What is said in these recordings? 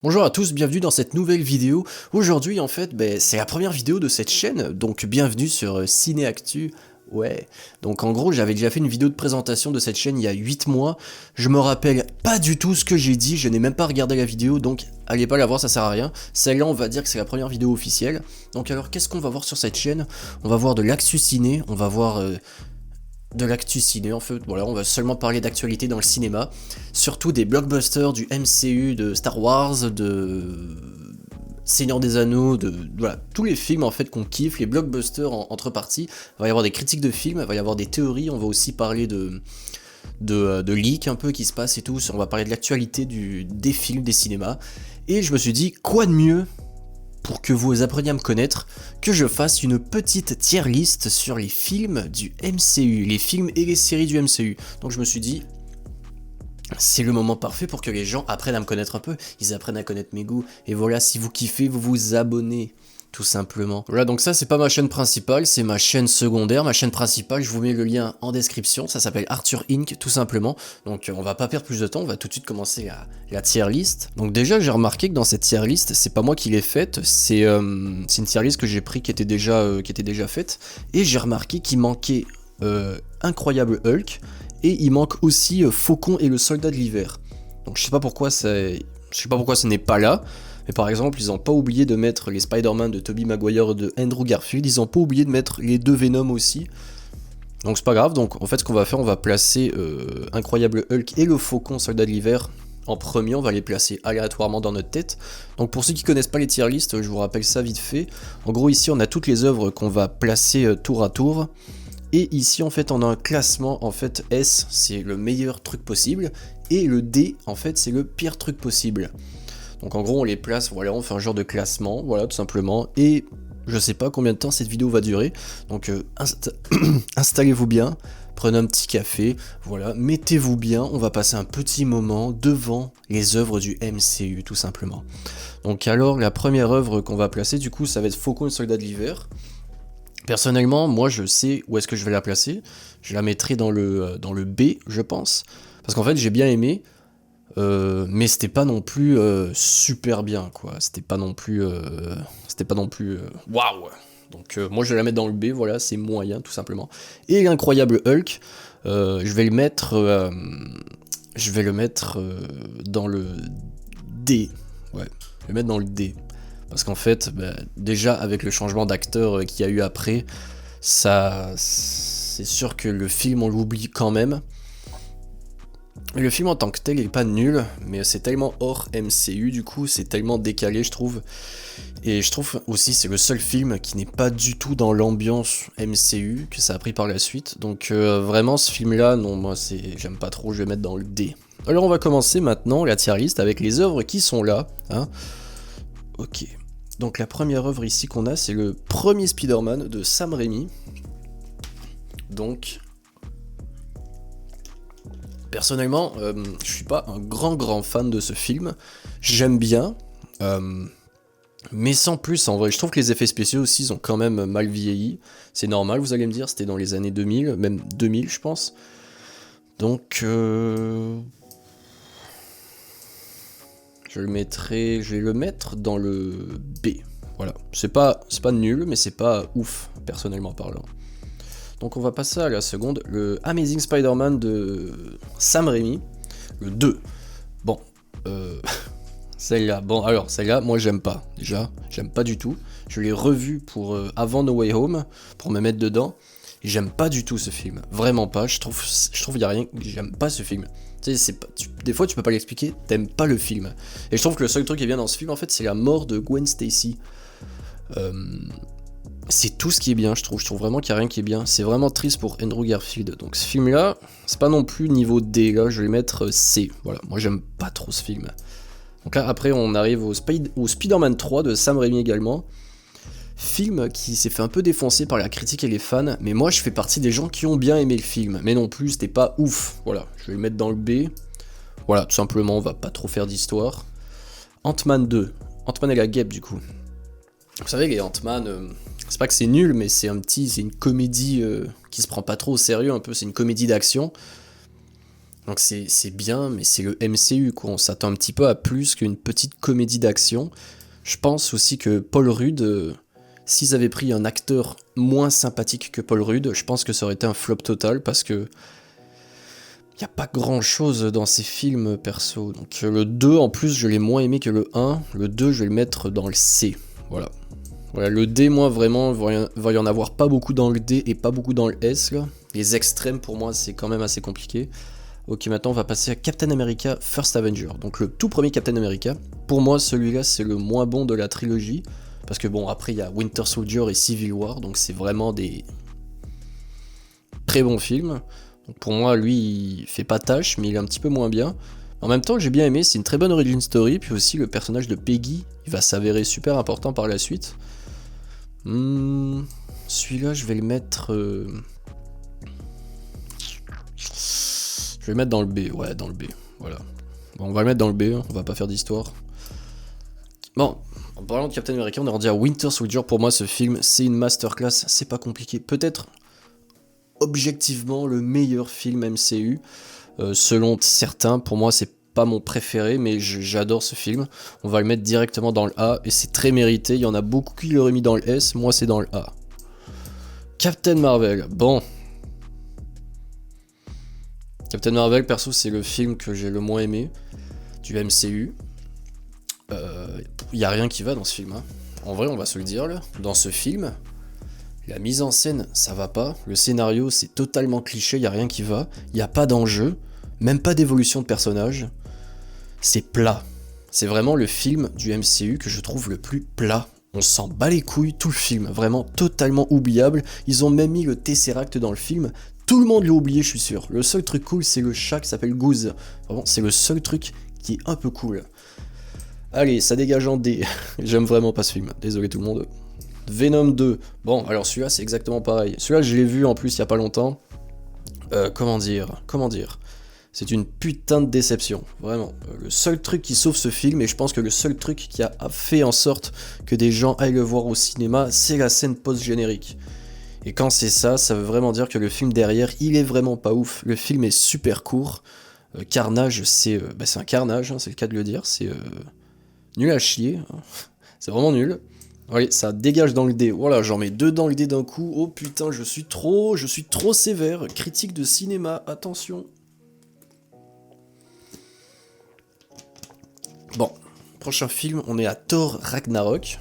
Bonjour à tous, bienvenue dans cette nouvelle vidéo. Aujourd'hui en fait, c'est la première vidéo de cette chaîne, donc bienvenue sur Ciné Actu. Ouais, donc en gros j'avais déjà fait une vidéo de présentation de cette chaîne il y a 8 mois. Je me rappelle pas du tout ce que j'ai dit, je n'ai même pas regardé la vidéo, donc allez pas la voir, ça sert à rien. Celle-là on va dire que c'est la première vidéo officielle. Donc alors qu'est-ce qu'on va voir sur cette chaîne? On va voir de l'actu ciné, on va voir de l'actu ciné en fait, voilà, on va seulement parler d'actualité dans le cinéma, surtout des blockbusters du MCU, de Star Wars, de Seigneur des Anneaux, de voilà, tous les films en fait qu'on kiffe, les blockbusters entre parties. Il va y avoir des critiques de films, il va y avoir des théories, on va aussi parler de leaks un peu qui se passent et tout, on va parler de l'actualité des films, des cinémas, et je me suis dit, quoi de mieux pour que vous appreniez à me connaître, que je fasse une petite tier list sur les films du MCU, les films et les séries du MCU. Donc je me suis dit, c'est le moment parfait pour que les gens apprennent à me connaître un peu, ils apprennent à connaître mes goûts, et voilà, si vous kiffez, vous vous abonnez. Tout simplement. Voilà, donc ça c'est pas ma chaîne principale, c'est ma chaîne secondaire. Ma chaîne principale, je vous mets le lien en description, ça s'appelle Arthur Inc. tout simplement. Donc on va pas perdre plus de temps, on va tout de suite commencer la tier list. Donc déjà j'ai remarqué que dans cette tier list, c'est pas moi qui l'ai faite, c'est une tier list que j'ai pris qui était déjà faite. Et j'ai remarqué qu'il manquait Incroyable Hulk, et il manque aussi Faucon et le Soldat de l'Hiver. Donc je sais pas pourquoi ce n'est pas là. Mais par exemple, ils ont pas oublié de mettre les Spider-Man de Tobey Maguire et de Andrew Garfield, ils ont pas oublié de mettre les deux Venom aussi. Donc c'est pas grave, donc en fait ce qu'on va faire, on va placer Incroyable Hulk et le Faucon Soldat de l'Hiver en premier, on va les placer aléatoirement dans notre tête. Donc pour ceux qui connaissent pas les tier list, je vous rappelle ça vite fait. En gros ici on a toutes les œuvres qu'on va placer tour à tour. Et ici en fait on a un classement, en fait S c'est le meilleur truc possible, et le D en fait c'est le pire truc possible. Donc en gros on les place, voilà, on fait un genre de classement, voilà tout simplement, et je sais pas combien de temps cette vidéo va durer, donc installez-vous bien, prenez un petit café, voilà, mettez-vous bien, on va passer un petit moment devant les œuvres du MCU tout simplement. Donc alors la première œuvre qu'on va placer du coup ça va être Faucon et le Soldat de l'Hiver. Personnellement moi je sais où est-ce que je vais la placer, je la mettrai dans le B je pense, parce qu'en fait j'ai bien aimé. Mais c'était pas non plus super bien quoi, c'était pas non plus waouh. Donc moi je vais la mettre dans le B, voilà, c'est moyen tout simplement. Et l'incroyable Hulk, je vais le mettre dans le D. Ouais, je vais le mettre dans le D. Parce qu'en fait, déjà avec le changement d'acteur qu'il y a eu après, ça c'est sûr que le film on l'oublie quand même. Le film en tant que tel il est pas nul, mais c'est tellement hors MCU du coup, c'est tellement décalé je trouve. Et je trouve aussi c'est le seul film qui n'est pas du tout dans l'ambiance MCU que ça a pris par la suite. Donc vraiment ce film là, non moi j'aime pas trop, je vais mettre dans le D. Alors on va commencer maintenant la tier list avec les œuvres qui sont là. Hein. Ok. Donc la première œuvre ici qu'on a c'est le premier Spider-Man de Sam Raimi. Donc... Personnellement, je suis pas un grand fan de ce film. J'aime bien, mais sans plus en vrai. Je trouve que les effets spéciaux aussi ils ont quand même mal vieilli. C'est normal, vous allez me dire, c'était dans les années 2000, même 2000 je pense. Donc, je vais le mettre dans le B. Voilà, c'est pas nul, mais c'est pas ouf, personnellement parlant. Donc on va passer à la seconde, le Amazing Spider-Man de Sam Raimi, le 2. Bon, celle-là, moi j'aime pas, déjà, j'aime pas du tout. Je l'ai revu pour avant No Way Home, pour me mettre dedans, et j'aime pas du tout ce film, vraiment pas, je trouve y a rien, j'aime pas ce film. Tu sais, des fois tu peux pas l'expliquer, t'aimes pas le film. Et je trouve que le seul truc qui est bien dans ce film, en fait, c'est la mort de Gwen Stacy. C'est tout ce qui est bien, je trouve vraiment qu'il n'y a rien qui est bien. C'est vraiment triste pour Andrew Garfield. Donc ce film-là, c'est pas non plus niveau D, là, je vais mettre C. Voilà, moi j'aime pas trop ce film. Donc là, après, on arrive au Spider-Man 3 de Sam Raimi également. Film qui s'est fait un peu défoncer par la critique et les fans, mais moi je fais partie des gens qui ont bien aimé le film. Mais non plus, c'était pas ouf. Voilà, je vais le mettre dans le B. Voilà, tout simplement, on va pas trop faire d'histoire. Ant-Man 2. Ant-Man et la guêpe, du coup. Vous savez, les Ant-Man... c'est pas que c'est nul, mais c'est une comédie qui se prend pas trop au sérieux, un peu, c'est une comédie d'action. Donc c'est bien, mais c'est le MCU, quoi. On s'attend un petit peu à plus qu'une petite comédie d'action. Je pense aussi que Paul Rudd, s'ils avaient pris un acteur moins sympathique que Paul Rudd, je pense que ça aurait été un flop total, parce que y a pas grand chose dans ces films perso. Donc le 2 en plus je l'ai moins aimé que le 1. Le 2 je vais le mettre dans le C. Voilà. Voilà, le D, moi vraiment, va y en avoir pas beaucoup dans le D et pas beaucoup dans le S là. Les extrêmes pour moi c'est quand même assez compliqué. Ok, maintenant on va passer à Captain America First Avenger. Donc le tout premier Captain America. Pour moi celui-là c'est le moins bon de la trilogie. Parce que bon après il y a Winter Soldier et Civil War. Donc c'est vraiment des très bons films. Donc pour moi lui il fait pas tâche mais il est un petit peu moins bien. En même temps j'ai bien aimé, c'est une très bonne origin story. Puis aussi le personnage de Peggy il va s'avérer super important par la suite. Celui-là je vais le mettre... Je vais le mettre dans le B, ouais, dans le B, voilà. Bon, on va le mettre dans le B, hein, on va pas faire d'histoire. Bon, en parlant de Captain America, on est rendu à Winter Soldier. Pour moi, ce film, c'est une masterclass, c'est pas compliqué. Peut-être, objectivement, le meilleur film MCU, selon certains. Pour moi, c'est pas mon préféré, mais j'adore ce film. On va le mettre directement dans le A, et c'est très mérité. Il y en a beaucoup qui l'auraient mis dans le S, moi c'est dans le A. Captain Marvel, bon... Captain Marvel, perso, c'est le film que j'ai le moins aimé du MCU. Y a rien qui va dans ce film. Hein. En vrai, on va se le dire là. Dans ce film, la mise en scène, ça va pas. Le scénario, c'est totalement cliché. Y a rien qui va. Y a pas d'enjeu, même pas d'évolution de personnage. C'est plat. C'est vraiment le film du MCU que je trouve le plus plat. On s'en bat les couilles tout le film, vraiment totalement oubliable. Ils ont même mis le Tesseract dans le film. Tout le monde l'a oublié, je suis sûr. Le seul truc cool, c'est le chat qui s'appelle Goose. Vraiment, c'est le seul truc qui est un peu cool. Allez, ça dégage en D. J'aime vraiment pas ce film. Désolé tout le monde. Venom 2. Bon, alors celui-là, c'est exactement pareil. Celui-là, je l'ai vu en plus il y a pas longtemps. Comment dire c'est une putain de déception, vraiment. Le seul truc qui sauve ce film, et je pense que le seul truc qui a fait en sorte que des gens aillent le voir au cinéma, c'est la scène post-générique. Et quand c'est ça, ça veut vraiment dire que le film derrière, il est vraiment pas ouf. Le film est super court. Carnage, c'est un carnage, hein, c'est le cas de le dire. C'est nul à chier. Hein. C'est vraiment nul. Allez, ça dégage dans le dé. Voilà, j'en mets 2 dans le dé d'un coup. Oh putain, je suis trop sévère. Critique de cinéma, attention. Bon, prochain film, on est à Thor Ragnarok.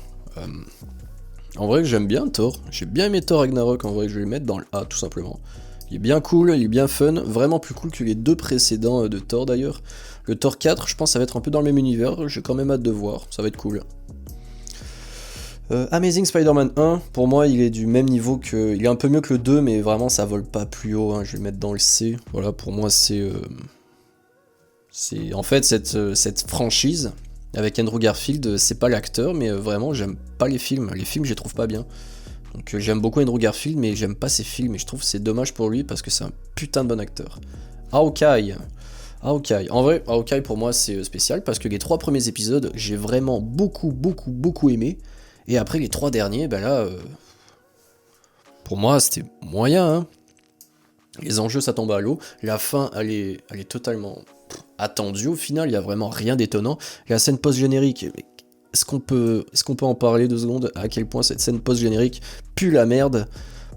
En vrai, j'aime bien Thor. J'ai bien aimé Thor Ragnarok. En vrai, je vais le mettre dans le A, tout simplement. Il est bien cool, il est bien fun. Vraiment plus cool que les 2 précédents de Thor, d'ailleurs. Le Thor 4, je pense que ça va être un peu dans le même univers. J'ai quand même hâte de voir. Ça va être cool. Amazing Spider-Man 1, pour moi, il est du même niveau que... Il est un peu mieux que le 2, mais vraiment, ça vole pas plus haut. Hein. Je vais le mettre dans le C. Voilà, pour moi, c'est... En fait, cette franchise... Avec Andrew Garfield, c'est pas l'acteur, mais vraiment, j'aime pas les films. Les films, je les trouve pas bien. Donc j'aime beaucoup Andrew Garfield, mais j'aime pas ses films. Et je trouve que c'est dommage pour lui, parce que c'est un putain de bon acteur. Hawkeye. En vrai, Hawkeye, pour moi, c'est spécial, parce que les 3 premiers épisodes, j'ai vraiment beaucoup aimé. Et après, les 3 derniers, ben là... pour moi, c'était moyen, hein. Les enjeux, ça tombe à l'eau. La fin, elle est totalement... attendu au final, il y a vraiment rien d'étonnant. La scène post-générique, est-ce qu'on peut en parler 2 secondes à quel point cette scène post-générique pue la merde.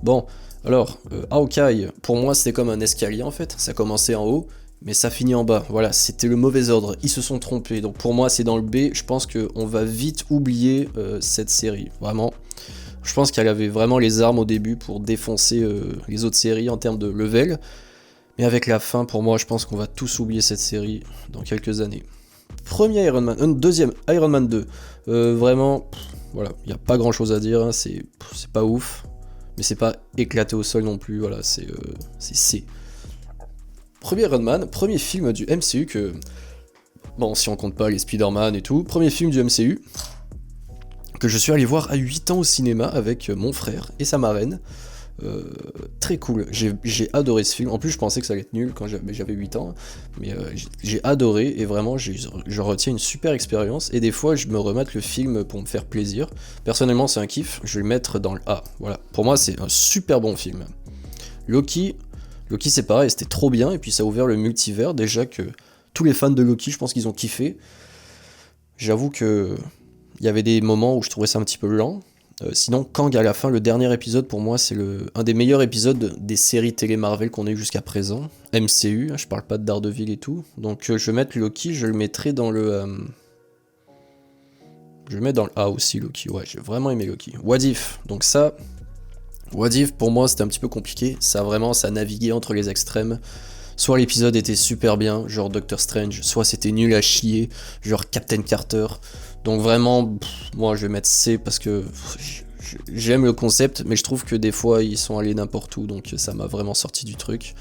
Bon, alors, Hawkeye, pour moi c'était comme un escalier en fait, ça commençait en haut, mais ça finit en bas, voilà, c'était le mauvais ordre, ils se sont trompés, donc pour moi c'est dans le B, je pense qu'on va vite oublier cette série, vraiment. Je pense qu'elle avait vraiment les armes au début pour défoncer les autres séries en termes de level. Mais avec la fin, pour moi, je pense qu'on va tous oublier cette série dans quelques années. Premier Iron Man, deuxième Iron Man 2. Vraiment, voilà, il n'y a pas grand chose à dire, hein, c'est pas ouf. Mais c'est pas éclaté au sol non plus, voilà, c'est C. Premier Iron Man, premier film du MCU que... Bon, si on compte pas les Spider-Man et tout, premier film du MCU que je suis allé voir à 8 ans au cinéma avec mon frère et sa marraine. Très cool, j'ai adoré ce film. En plus je pensais que ça allait être nul quand j'avais 8 ans, mais j'ai adoré et vraiment je retiens une super expérience. Et des fois je me remate le film pour me faire plaisir. Personnellement c'est un kiff, je vais le mettre dans le A. Voilà, pour moi c'est un super bon film. Loki Loki c'est pareil, c'était trop bien, et puis ça a ouvert le multivers, déjà que tous les fans de Loki, je pense qu'ils ont kiffé. J'avoue que il y avait des moments où je trouvais ça un petit peu lent. Sinon, Kang à la fin, le dernier épisode pour moi c'est un des meilleurs épisodes des séries télé Marvel qu'on a eu jusqu'à présent. MCU, je parle pas de Daredevil et tout. Donc je vais mettre Loki, je le mettrai dans le... Je le mets dans le A aussi Loki, ouais j'ai vraiment aimé Loki. What If, donc ça... What If pour moi c'était un petit peu compliqué, ça naviguait entre les extrêmes. Soit l'épisode était super bien, genre Doctor Strange, soit c'était nul à chier, genre Captain Carter. Donc vraiment, moi je vais mettre C parce que j'aime le concept, mais je trouve que des fois ils sont allés n'importe où, donc ça m'a vraiment sorti du truc.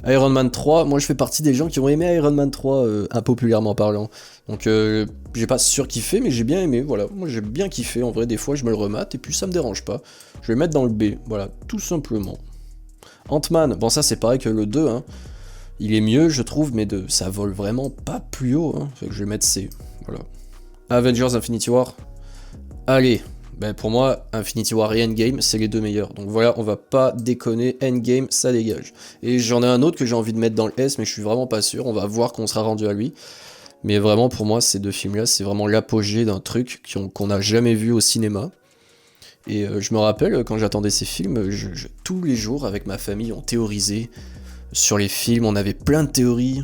Iron Man 3, moi je fais partie des gens qui ont aimé Iron Man 3, impopulairement parlant. Donc j'ai pas surkiffé, mais j'ai bien aimé, voilà. Moi j'ai bien kiffé, en vrai des fois je me le remate, et puis ça me dérange pas. Je vais le mettre dans le B, voilà, tout simplement. Ant-Man, bon ça c'est pareil que le 2, hein. Il est mieux je trouve, mais ça vole vraiment pas plus haut, hein. Fait que je vais mettre C, voilà. Avengers Infinity War, allez, ben pour moi, Infinity War et Endgame, c'est les deux meilleurs. Donc voilà, on va pas déconner, Endgame, ça dégage. Et j'en ai un autre que j'ai envie de mettre dans le S, mais je suis vraiment pas sûr, on va voir quand on sera rendu à lui. Mais vraiment, pour moi, ces deux films-là, c'est vraiment l'apogée d'un truc qu'on n'a jamais vu au cinéma. Et je me rappelle, quand j'attendais ces films, tous les jours, avec ma famille, on théorisait sur les films, on avait plein de théories.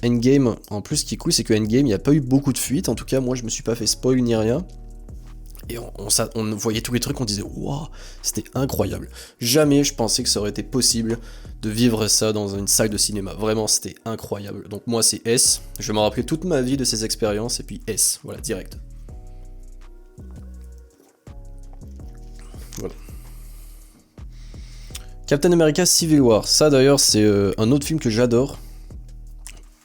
Endgame, en plus, ce qui est cool, c'est que Endgame, il n'y a pas eu beaucoup de fuites. En tout cas, moi, je me suis pas fait spoil ni rien. Et on voyait tous les trucs, on disait waouh, c'était incroyable. Jamais je pensais que ça aurait été possible de vivre ça dans une salle de cinéma. Vraiment, c'était incroyable. Donc moi, c'est S. Je vais m'en rappeler toute ma vie de ces expériences, et puis S, voilà, direct. Voilà. Captain America Civil War. Ça d'ailleurs, c'est un autre film que j'adore.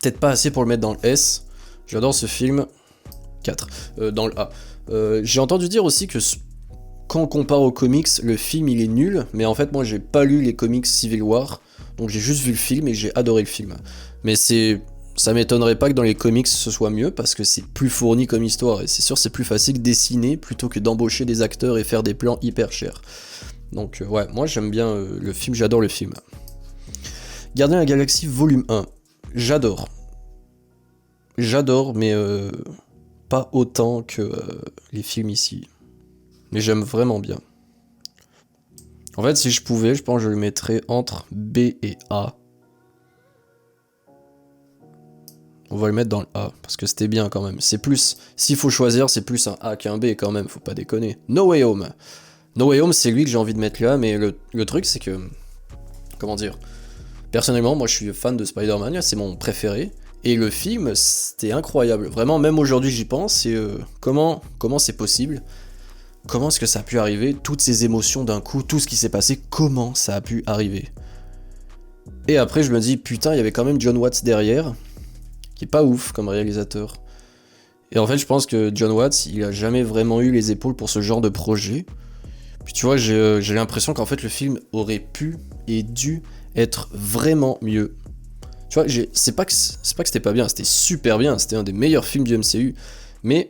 Peut-être pas assez pour le mettre dans le S. J'adore ce film. 4. Dans le A. J'ai entendu dire aussi que quand on compare aux comics, le film il est nul, mais en fait moi j'ai pas lu les comics Civil War, donc j'ai juste vu le film et j'ai adoré le film. Mais ça m'étonnerait pas que dans les comics ce soit mieux, parce que c'est plus fourni comme histoire, et c'est sûr c'est plus facile de dessiner plutôt que d'embaucher des acteurs et faire des plans hyper chers. Donc ouais, moi j'aime bien le film, j'adore le film. Gardien de la Galaxie volume 1, j'adore. J'adore, mais pas autant que les films ici. Mais j'aime vraiment bien. En fait, si je pouvais, je pense que je le mettrais entre B et A. On va le mettre dans le A, parce que c'était bien quand même. C'est plus, s'il faut choisir, c'est plus un A qu'un B quand même, faut pas déconner. No Way Home. No Way Home, c'est lui que j'ai envie de mettre là, mais le truc, c'est que... Comment dire? Personnellement, moi je suis fan de Spider-Man, c'est mon préféré. Et le film, c'était incroyable. Vraiment, même aujourd'hui, j'y pense. Et comment c'est possible? Comment est-ce que ça a pu arriver? Toutes ces émotions d'un coup, tout ce qui s'est passé, comment ça a pu arriver? Et après, je me dis, putain, il y avait quand même John Watts derrière, qui est pas ouf comme réalisateur. Et en fait, je pense que John Watts, il a jamais vraiment eu les épaules pour ce genre de projet. Puis tu vois, j'ai l'impression qu'en fait, le film aurait pu et dû être vraiment mieux. Tu vois, c'est pas que c'était pas bien, c'était super bien, c'était un des meilleurs films du MCU, mais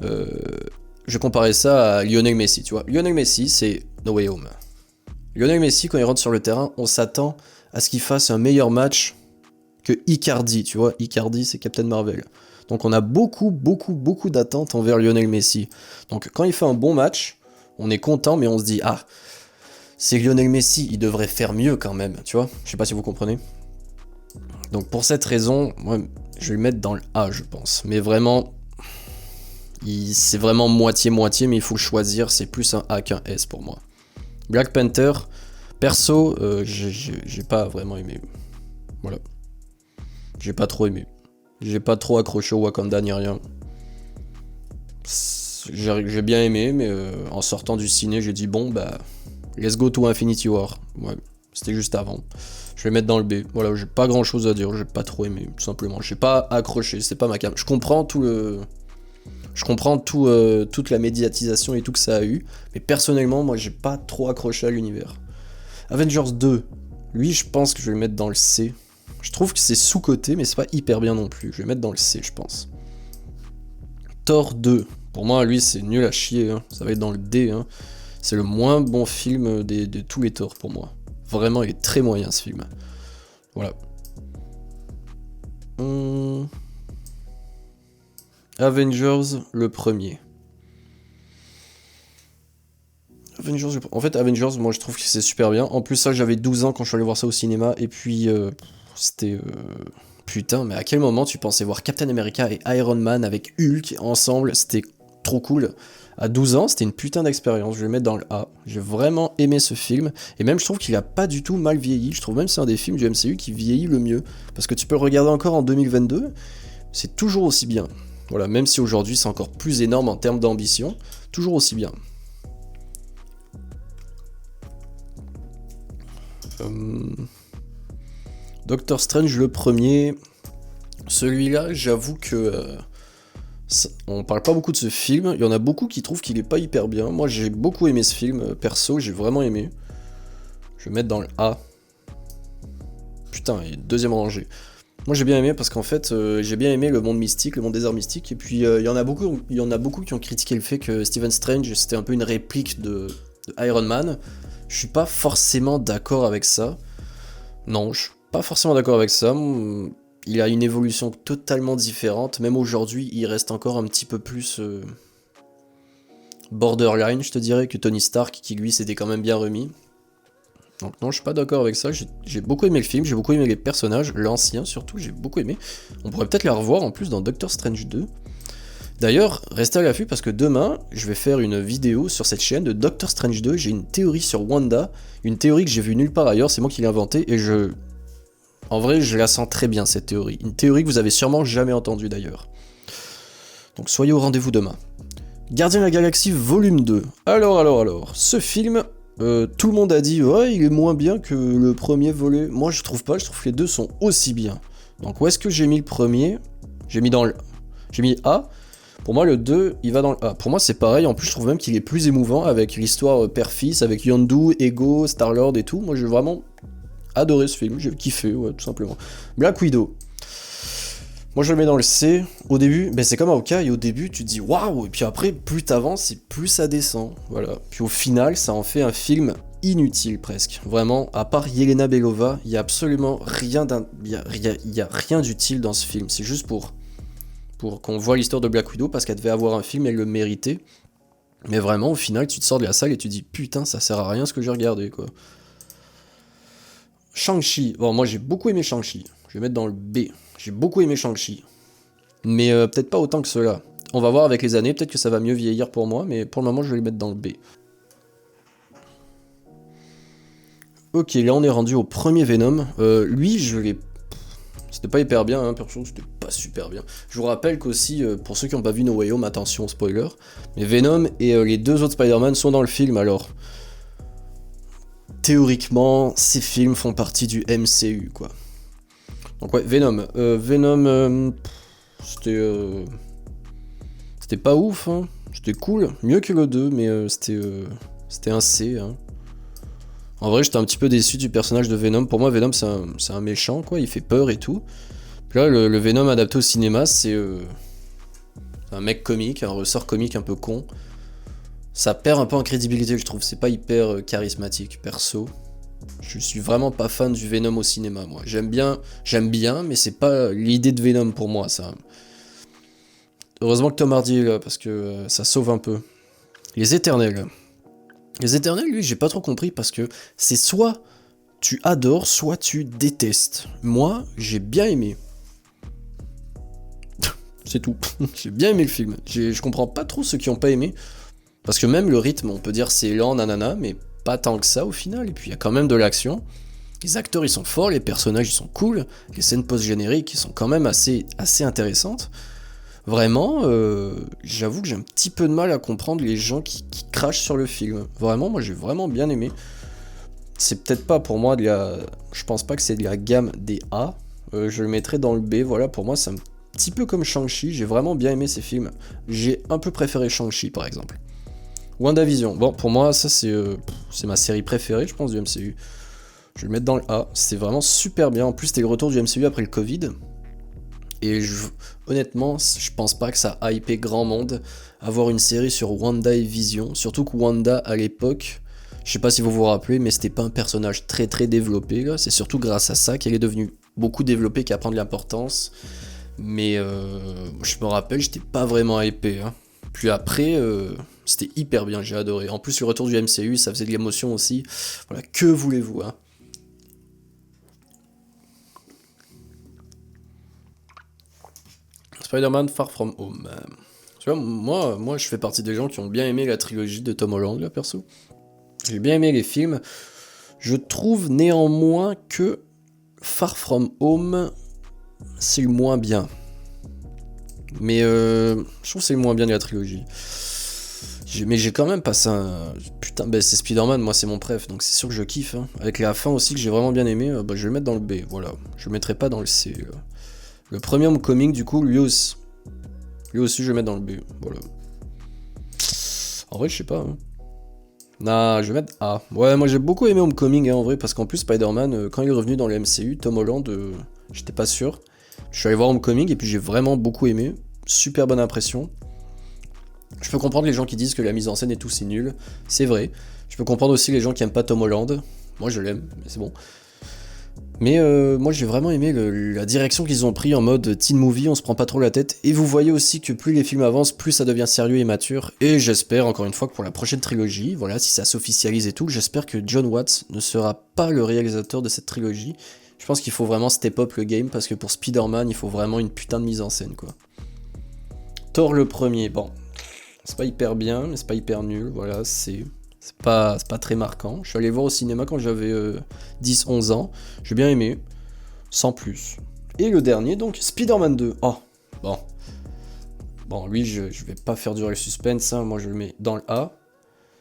je comparais ça à Lionel Messi, tu vois. Lionel Messi, c'est No Way Home. Lionel Messi, quand il rentre sur le terrain, on s'attend à ce qu'il fasse un meilleur match que Icardi, tu vois. Icardi, c'est Captain Marvel. Donc on a beaucoup d'attentes envers Lionel Messi. Donc quand il fait un bon match, on est content, mais on se dit, ah, c'est Lionel Messi, il devrait faire mieux quand même, tu vois. Je sais pas si vous comprenez. Donc pour cette raison, moi, je vais le mettre dans le A, je pense. Mais vraiment, c'est vraiment moitié-moitié, mais il faut le choisir, c'est plus un A qu'un S pour moi. Black Panther, perso, j'ai pas vraiment aimé. Voilà. J'ai pas trop aimé. J'ai pas trop accroché au Wakanda ni rien. J'ai bien aimé, mais en sortant du ciné, j'ai dit bon, bah, let's go to Infinity War. Ouais, c'était juste avant. Je vais mettre dans le B. Voilà, j'ai pas grand chose à dire, j'ai pas trop aimé, tout simplement. J'ai pas accroché, c'est pas ma cam. Je comprends toute la médiatisation et tout que ça a eu, mais personnellement, moi, j'ai pas trop accroché à l'univers. Avengers 2, lui, je pense que je vais le mettre dans le C. Je trouve que c'est sous-coté, mais c'est pas hyper bien non plus. Je vais le mettre dans le C, je pense. Thor 2, pour moi, lui, c'est nul à chier, hein. Ça va être dans le D, hein. C'est le moins bon film de tous les Thor pour moi. Vraiment, il est très moyen ce film. Voilà. Avengers, le premier. En fait, Avengers, moi je trouve que c'est super bien. En plus, ça, j'avais 12 ans quand je suis allé voir ça au cinéma. Et puis, c'était. Putain, mais à quel moment tu pensais voir Captain America et Iron Man avec Hulk ensemble? C'était trop cool. À 12 ans, c'était une putain d'expérience. Je vais le mettre dans le A. J'ai vraiment aimé ce film. Et même, je trouve qu'il a pas du tout mal vieilli. Je trouve même que c'est un des films du MCU qui vieillit le mieux. Parce que tu peux le regarder encore en 2022. C'est toujours aussi bien. Voilà, même si aujourd'hui c'est encore plus énorme en termes d'ambition. Toujours aussi bien. Doctor Strange le premier, celui-là j'avoue que on parle pas beaucoup de ce film, il y en a beaucoup qui trouvent qu'il est pas hyper bien, moi j'ai beaucoup aimé ce film, perso j'ai vraiment aimé, je vais mettre dans le A, putain il est deuxième rangée, moi j'ai bien aimé parce qu'en fait j'ai bien aimé le monde mystique, le monde des arts mystiques, et puis il y en a beaucoup qui ont critiqué le fait que Stephen Strange c'était un peu une réplique de Iron Man, je suis pas forcément d'accord avec ça. Non, je suis pas forcément d'accord avec ça. Il a une évolution totalement différente. Même aujourd'hui, il reste encore un petit peu plus borderline, je te dirais, que Tony Stark, qui lui s'était quand même bien remis. Donc non, je suis pas d'accord avec ça. J'ai beaucoup aimé le film, j'ai beaucoup aimé les personnages, l'ancien surtout, j'ai beaucoup aimé. On pourrait peut-être la revoir en plus dans Doctor Strange 2. D'ailleurs, restez à l'affût parce que demain, je vais faire une vidéo sur cette chaîne de Doctor Strange 2. J'ai une théorie sur Wanda, une théorie que j'ai vue nulle part ailleurs, c'est moi qui l'ai inventée et en vrai, je la sens très bien cette théorie. Une théorie que vous avez sûrement jamais entendue d'ailleurs. Donc soyez au rendez-vous demain. Gardien de la Galaxie volume 2. Alors, ce film, tout le monde a dit ouais, il est moins bien que le premier volet. Moi je trouve pas, je trouve que les deux sont aussi bien. Donc où est-ce que j'ai mis le premier? J'ai mis A. Pour moi, le 2, il va dans le A. Pour moi, c'est pareil. En plus, je trouve même qu'il est plus émouvant avec l'histoire père-fils, avec Yondu, Ego, Star-Lord et tout. Moi, j'ai vraiment adoré ce film. J'ai kiffé, ouais, tout simplement. Black Widow. Moi, je le mets dans le C. Au début, c'est comme Hawkeye. Au début, tu te dis waouh. Et puis après, plus t'avances et plus ça descend. Voilà. Puis au final, ça en fait un film inutile presque. Vraiment, à part Yelena Belova, il y a absolument rien y a rien d'utile dans ce film. C'est juste pour qu'on voit l'histoire de Black Widow parce qu'elle devait avoir un film, elle le méritait. Mais vraiment, au final, tu te sors de la salle et tu te dis putain, ça sert à rien ce que j'ai regardé, quoi. Shang-Chi. Bon, moi j'ai beaucoup aimé Shang-Chi. Je vais mettre dans le B. J'ai beaucoup aimé Shang-Chi. Mais peut-être pas autant que cela. On va voir avec les années, peut-être que ça va mieux vieillir pour moi, mais pour le moment, je vais le mettre dans le B. Ok, là on est rendu au premier Venom. Lui, je l'ai... C'était pas hyper bien, hein, perso, c'était pas super bien. Je vous rappelle qu'aussi, pour ceux qui n'ont pas vu No Way Home, attention, spoiler, mais Venom et les deux autres Spider-Man sont dans le film, alors... Théoriquement, ces films font partie du MCU, quoi. Donc ouais, Venom. C'était pas ouf, hein. C'était cool, mieux que le 2, mais c'était un C, hein. En vrai, j'étais un petit peu déçu du personnage de Venom. Pour moi, Venom, c'est un méchant, quoi. Il fait peur et tout. Puis là, le Venom adapté au cinéma, c'est un mec comique, un ressort comique un peu con. Ça perd un peu en crédibilité, je trouve. C'est pas hyper charismatique, perso. Je suis vraiment pas fan du Venom au cinéma, moi. J'aime bien, mais c'est pas l'idée de Venom pour moi, ça. Heureusement que Tom Hardy est là, parce que ça sauve un peu. Les Éternels. Les Éternels, lui, j'ai pas trop compris, parce que c'est soit tu adores, soit tu détestes. Moi, j'ai bien aimé. C'est tout. J'ai bien aimé le film. Je comprends pas trop ceux qui ont pas aimé, parce que même le rythme, on peut dire c'est lent, nanana, mais pas tant que ça au final, et puis il y a quand même de l'action. Les acteurs ils sont forts, les personnages ils sont cool, les scènes post-génériques ils sont quand même assez intéressantes. Vraiment, j'avoue que j'ai un petit peu de mal à comprendre les gens qui crachent sur le film. Vraiment, moi j'ai vraiment bien aimé. C'est peut-être pas pour moi je pense pas que c'est de la gamme des A. Je le mettrais dans le B, voilà, pour moi c'est un petit peu comme Shang-Chi, j'ai vraiment bien aimé ces films. J'ai un peu préféré Shang-Chi par exemple. WandaVision, bon pour moi ça c'est ma série préférée je pense du MCU. Je vais le mettre dans le A, c'est vraiment super bien, en plus c'était le retour du MCU après le Covid. Et honnêtement, je pense pas que ça a hypé grand monde avoir une série sur Wanda et Vision, surtout que Wanda à l'époque, Je sais pas si vous vous rappelez, mais c'était pas un personnage très développé, là. C'est surtout grâce à ça qu'elle est devenue beaucoup développée, qu'elle prend de l'importance. Mais je me rappelle, j'étais pas vraiment hypé, hein. Puis après, c'était hyper bien, j'ai adoré. En plus, le retour du MCU, ça faisait de l'émotion aussi. Voilà, que voulez-vous, hein. Spider-Man Far From Home. Tu vois, moi, je fais partie des gens qui ont bien aimé la trilogie de Tom Holland, là, perso. J'ai bien aimé les films. Je trouve néanmoins que Far From Home, c'est le moins bien. Mais je trouve que c'est le moins bien de la trilogie. Mais j'ai quand même passé un... Putain, bah c'est Spider-Man, moi c'est mon préf, donc c'est sûr que je kiffe. Hein. Avec la fin aussi que j'ai vraiment bien aimé, bah, je vais le mettre dans le B, voilà. Je le mettrai pas dans le C. Là. Le premier Homecoming, du coup, lui aussi, je vais le mettre dans le B, voilà. En vrai, je sais pas. Hein. Nah, je vais mettre A. Ouais, moi j'ai beaucoup aimé Homecoming, hein, en vrai, parce qu'en plus, Spider-Man, quand il est revenu dans le MCU, Tom Holland, j'étais pas sûr. Je suis allé voir Homecoming et puis j'ai vraiment beaucoup aimé. Super bonne impression. Je peux comprendre les gens qui disent que la mise en scène et tout c'est nul, c'est vrai. Je peux comprendre aussi les gens qui aiment pas Tom Holland. Moi je l'aime, mais c'est bon. Mais moi j'ai vraiment aimé la direction qu'ils ont pris en mode teen movie, on se prend pas trop la tête. Et vous voyez aussi que plus les films avancent, plus ça devient sérieux et mature. Et j'espère encore une fois que pour la prochaine trilogie, voilà, si ça s'officialise et tout, j'espère que John Watts ne sera pas le réalisateur de cette trilogie. Je pense qu'il faut vraiment step up le game parce que pour Spider-Man, il faut vraiment une putain de mise en scène quoi. Thor le premier, bon, c'est pas hyper bien, mais c'est pas hyper nul, voilà, c'est pas très marquant. Je suis allé voir au cinéma quand j'avais 10-11 ans, j'ai bien aimé, sans plus. Et le dernier, donc, Spider-Man 2. Oh, bon. Bon, lui, je vais pas faire durer le suspense, hein, moi je le mets dans le A.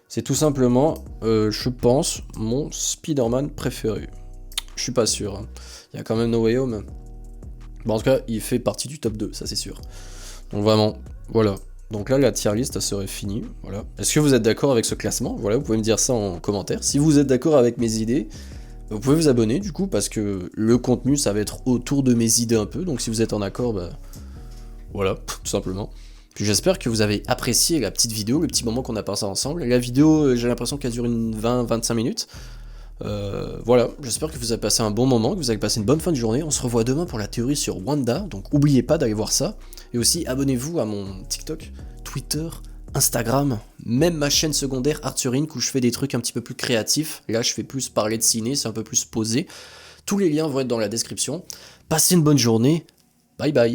C'est tout simplement, je pense, mon Spider-Man préféré. Je suis pas sûr, hein. Il y a quand même No Way Home. Bon, en tout cas, il fait partie du top 2, ça c'est sûr. Donc vraiment, voilà. Donc là, la tier list serait finie. Voilà. Est-ce que vous êtes d'accord avec ce classement? Voilà, vous pouvez me dire ça en commentaire. Si vous êtes d'accord avec mes idées, vous pouvez vous abonner du coup, parce que le contenu, ça va être autour de mes idées un peu. Donc si vous êtes en accord, bah voilà, tout simplement. Puis j'espère que vous avez apprécié la petite vidéo, le petit moment qu'on a passé ensemble. La vidéo, j'ai l'impression qu'elle dure une 20-25 minutes. Voilà, j'espère que vous avez passé un bon moment, que vous avez passé une bonne fin de journée. On se revoit demain pour la théorie sur Wanda, donc n'oubliez pas d'aller voir ça. Et aussi, abonnez-vous à mon TikTok, Twitter, Instagram, même ma chaîne secondaire Arthur Inc, où je fais des trucs un petit peu plus créatifs. Là, je fais plus parler de ciné, c'est un peu plus posé. Tous les liens vont être dans la description. Passez une bonne journée, bye bye.